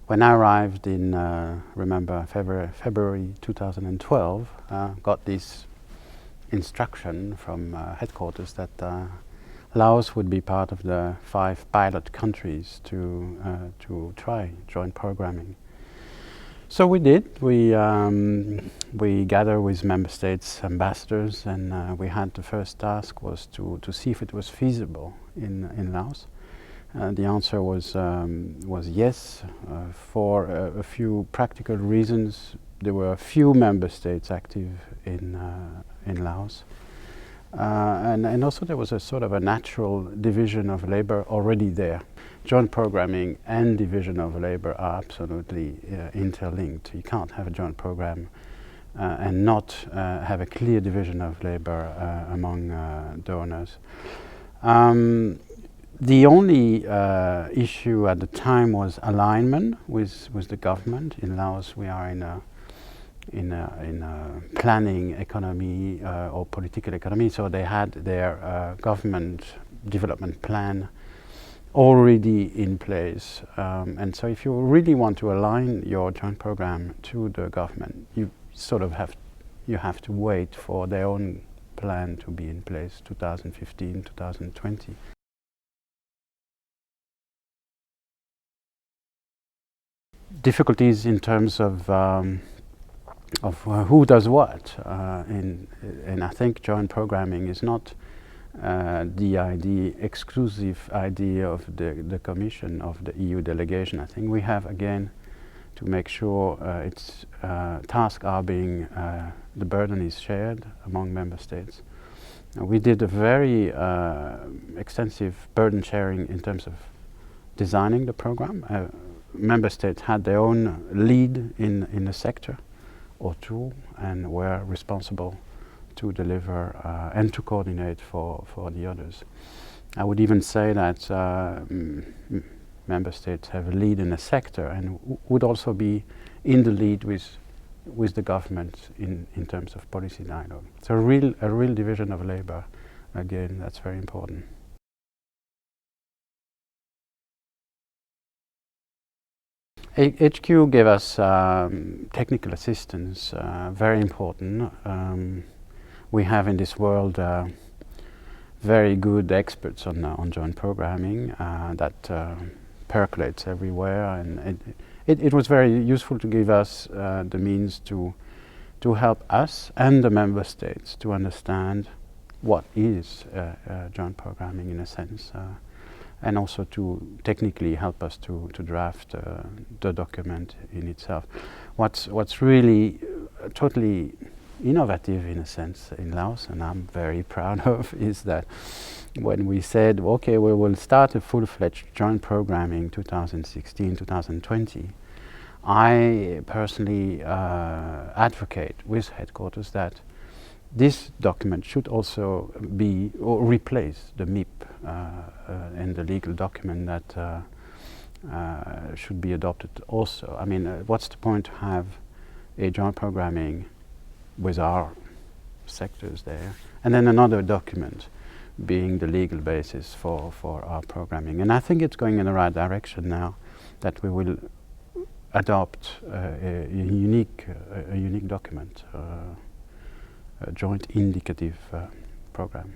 When I arrived in, remember, February 2012, got this instruction from headquarters that Laos would be part of the 5 pilot countries to try joint programming. So we did. We gathered with member states ambassadors, and we had the first task was to see if it was feasible in Laos. The answer was yes. For a few practical reasons, there were a few member states active in Laos, and also there was a sort of a natural division of labor already there. Joint programming and division of labor are absolutely interlinked. You can't have a joint program and not have a clear division of labor among donors. The only issue at the time was alignment with the government. In Laos, we are in a planning economy or political economy, so they had their government development plan already in place, and so if you really want to align your joint program to the government, you sort of have to wait for their own plan to be in place, 2015, 2020. Difficulties in terms of who does what, and I think joint programming is not the exclusive idea of the Commission, of the EU delegation. I think we have again to make sure its tasks are being, the burden is shared among member states. We did a very extensive burden sharing in terms of designing the program. Member states had their own lead in a sector or two and were responsible to deliver and to coordinate for the others. I would even say that member states have a lead in a sector and would also be in the lead with the government in terms of policy dialogue. So a real division of labor, again, that's very important. HQ gave us technical assistance, very important. We have in this world very good experts on joint programming that percolates everywhere, and it was very useful to give us the means to help us and the member states to understand what is joint programming in a sense, and also to technically help us to draft the document in itself. What's really totally innovative in a sense in Laos, and I'm very proud of, is that when we said, okay, we will start a full-fledged joint programming 2016-2020, I personally advocate with headquarters that this document should also be or replace the MIP and the legal document that should be adopted also. I mean, what's the point to have a joint programming with our sectors there, and then another document being the legal basis for our programming? And I think it's going in the right direction now, that we will adopt a unique document, a joint indicative program.